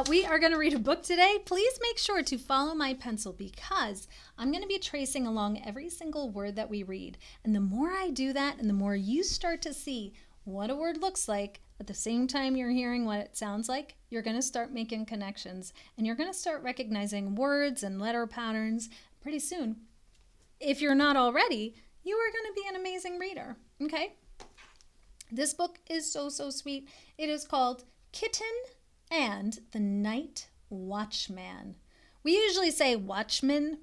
We are going to read a book today. Please make sure to follow my pencil because I'm going to be tracing along every single word that we read. And the more I do that and the more you start to see what a word looks like, at the same time you're hearing what it sounds like, you're going to start making connections and you're going to start recognizing words and letter patterns. Pretty soon, if you're not already, you are going to be an amazing reader. Okay? This book is so sweet. It is called Kitten and the Night Watchman. We usually say Watchman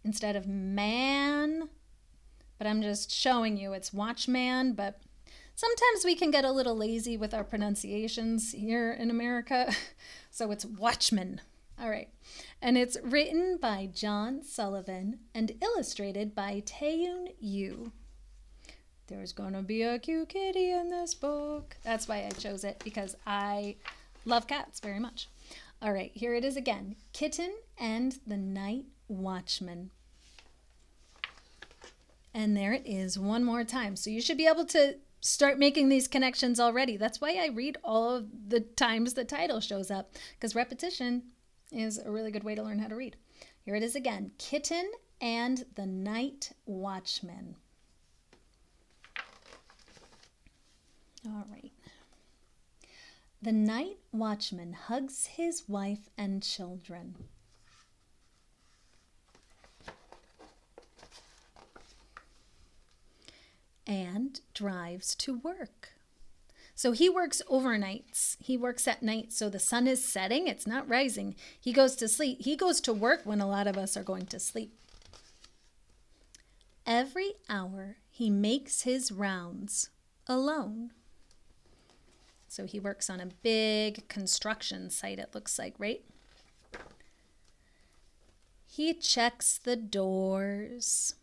instead of man, but I'm just showing you it's Watchman, but sometimes we can get a little lazy with our pronunciations here in America, so it's Watchman. All right, and it's written by John Sullivan and illustrated by Taeeun. There's gonna be a cute kitty in this book. That's why I chose it, because I love cats very much. All right, here it is again. Kitten and the Night Watchman. And there it is one more time. So you should be able to start making these connections already. That's why I read all of the times the title shows up, because repetition is a really good way to learn how to read. Here it is again. Kitten and the Night Watchman. All right. The night watchman hugs his wife and children. And drives to work. So he works overnights. He works at night, so the sun is setting, it's not rising. He goes to sleep. He goes to work when a lot of us are going to sleep. Every hour he makes his rounds alone. So he works on a big construction site, it looks like, right? He checks the doors.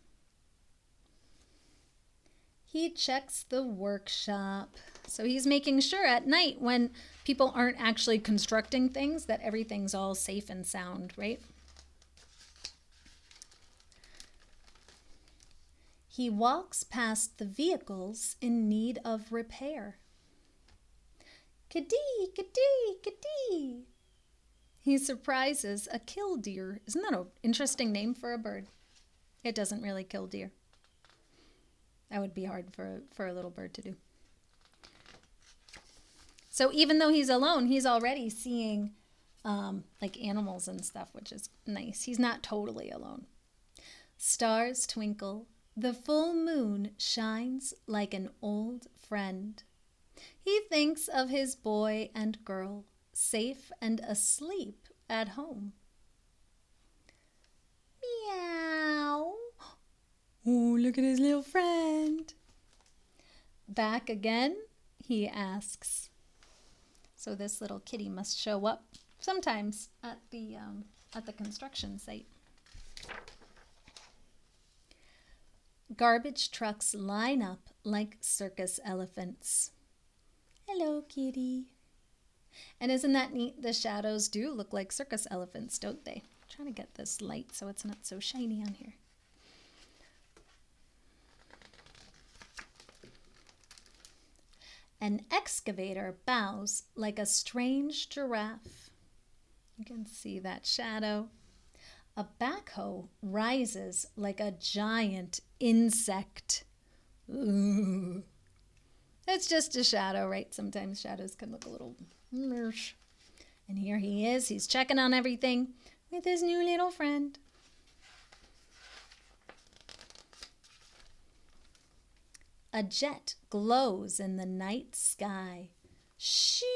He checks the workshop. So he's making sure at night when people aren't actually constructing things that everything's all safe and sound, right? He walks past the vehicles in need of repair. Kadee, kadee, kadee. He surprises a killdeer. Isn't that an interesting name for a bird? It doesn't really kill deer. That would be hard for a little bird to do. So even though he's alone, he's already seeing like animals and stuff, which is nice. He's not totally alone. Stars twinkle. The full moon shines like an old friend. He thinks of his boy and girl, safe and asleep at home. Meow. Oh, look at his little friend. Back again, he asks. So this little kitty must show up sometimes at the construction site. Garbage trucks line up like circus elephants. Hello, kitty. And isn't that neat? The shadows do look like circus elephants, don't they? I'm trying to get this light so it's not so shiny on here. An excavator bows like a strange giraffe. You can see that shadow. A backhoe rises like a giant insect. Ooh. It's just a shadow, right? Sometimes shadows can look a little mersh. And here he is. He's checking on everything with his new little friend. A jet glows in the night sky. Shoom!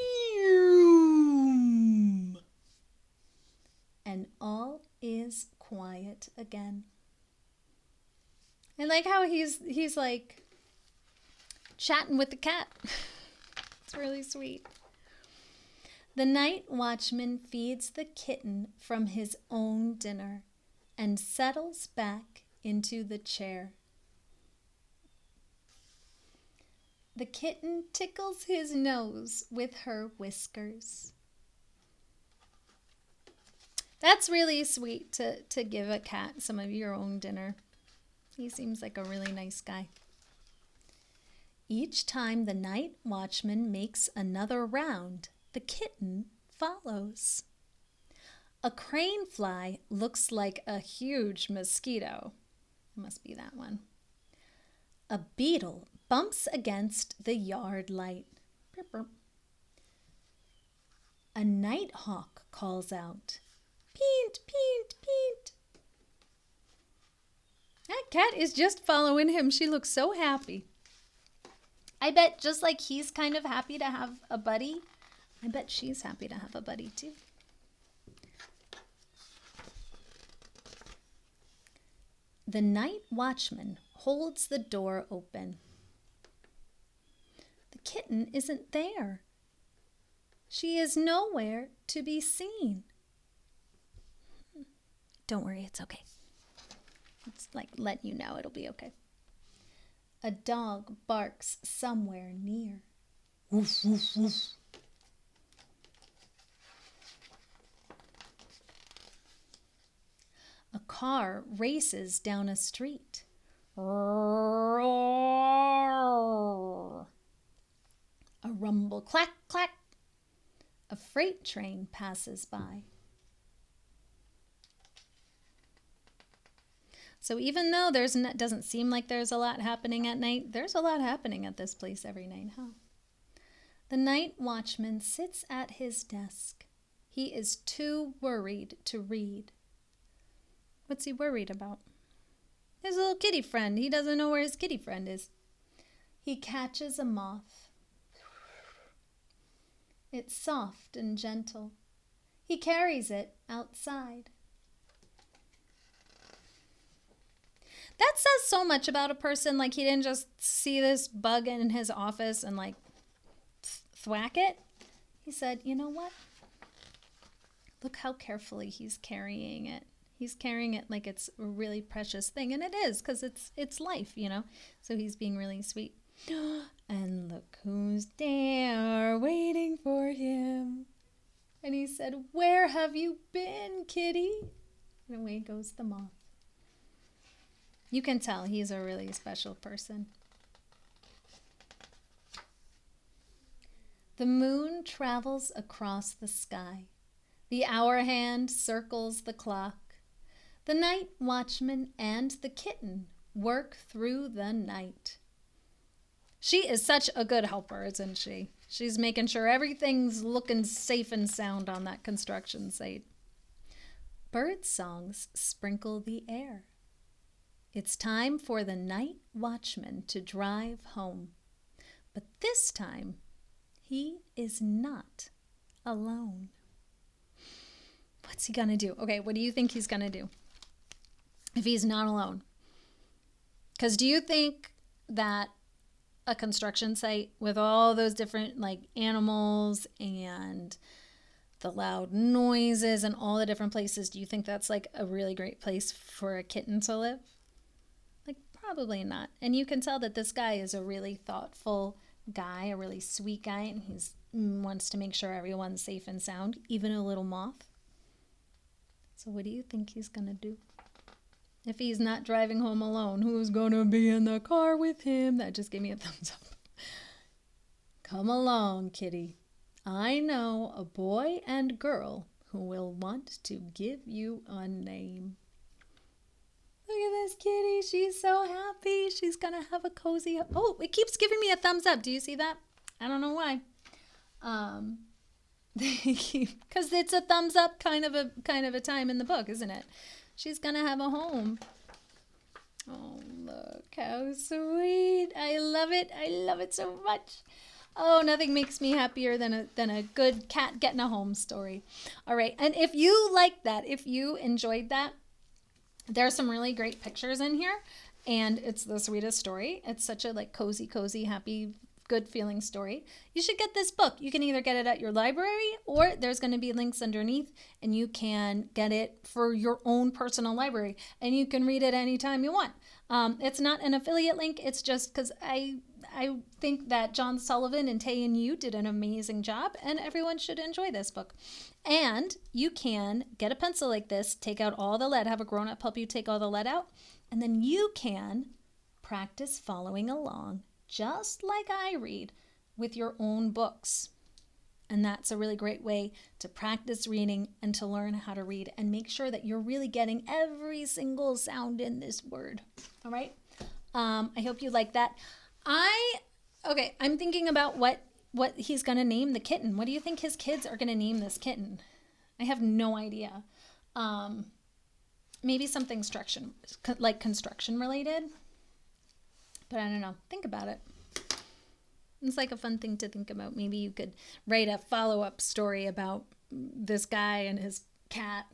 And all is quiet again. I like how he's like chatting with the cat. It's really sweet. The night watchman feeds the kitten from his own dinner and settles back into the chair. The kitten tickles his nose with her whiskers. That's really sweet to give a cat some of your own dinner. He seems like a really nice guy. Each time the night watchman makes another round, the kitten follows. A crane fly looks like a huge mosquito. Must be that one. A beetle bumps against the yard light. Burp, burp. A nighthawk calls out, "Peent, peent, peent." That cat is just following him. She looks so happy. I bet just like he's kind of happy to have a buddy, I bet she's happy to have a buddy too. The night watchman holds the door open. The kitten isn't there. She is nowhere to be seen. Don't worry, it's okay. It's like letting you know it'll be okay. A dog barks somewhere near. Woof, woof, woof. A car races down a street. Roar. A rumble, clack, clack. A freight train passes by. So even though doesn't seem like there's a lot happening at night, there's a lot happening at this place every night, huh? The night watchman sits at his desk. He is too worried to read. What's he worried about? His little kitty friend. He doesn't know where his kitty friend is. He catches a moth. It's soft and gentle. He carries it outside. That says so much about a person. Like, he didn't just see this bug in his office and like thwack it. He said, you know what? Look how carefully he's carrying it. He's carrying it like it's a really precious thing. And it is, because it's life, you know. So he's being really sweet. And look who's there waiting for him. And he said, "Where have you been, kitty?" And away goes the moth. You can tell he's a really special person. The moon travels across the sky. The hour hand circles the clock. The night watchman and the kitten work through the night. She is such a good helper, isn't she? She's making sure everything's looking safe and sound on that construction site. Bird songs sprinkle the air. It's time for the night watchman to drive home. But this time, he is not alone. What's he gonna do? Okay, what do you think he's gonna do if he's not alone? Because do you think that a construction site with all those different like animals and the loud noises and all the different places, do you think that's like a really great place for a kitten to live? Like, probably not. And you can tell that this guy is a really thoughtful guy, a really sweet guy, and he wants to make sure everyone's safe and sound, even a little moth. So what do you think he's gonna do? If he's not driving home alone, who's gonna be in the car with him? That just gave me a thumbs up. Come along, kitty. I know a boy and girl who will want to give you a name. Look at this kitty. She's so happy. She's gonna have a cozy... Oh, it keeps giving me a thumbs up. Do you see that? I don't know why. Because it's a thumbs up kind of a time in the book, isn't it? She's gonna have a home. Oh, look how sweet. I love it. I love it so much. Oh, nothing makes me happier than a good cat getting a home story. All right. And if you like that, if you enjoyed that, there's some really great pictures in here. And it's the sweetest story. It's such a like cozy, happy, good feeling story. You should get this book. You can either get it at your library or there's going to be links underneath and you can get it for your own personal library and you can read it anytime you want. It's not an affiliate link. It's just because I think that John Sullivan and Taeeun did an amazing job and everyone should enjoy this book. And you can get a pencil like this, take out all the lead, have a grown-up help you take all the lead out, and then you can practice following along just like I read with your own books. And that's a really great way to practice reading and to learn how to read and make sure that you're really getting every single sound in this word. All right. I hope you like that. I'm thinking about what he's going to name the kitten. What do you think his kids are going to name this kitten? I have no idea. Maybe something construction related. But I don't know. Think about it. It's like a fun thing to think about. Maybe you could write a follow-up story about this guy and his cat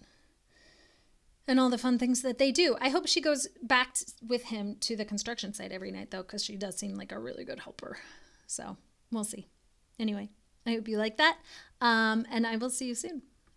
and all the fun things that they do. I hope she goes back with him to the construction site every night, though, because she does seem like a really good helper. So we'll see. Anyway, I hope you like that. And I will see you soon.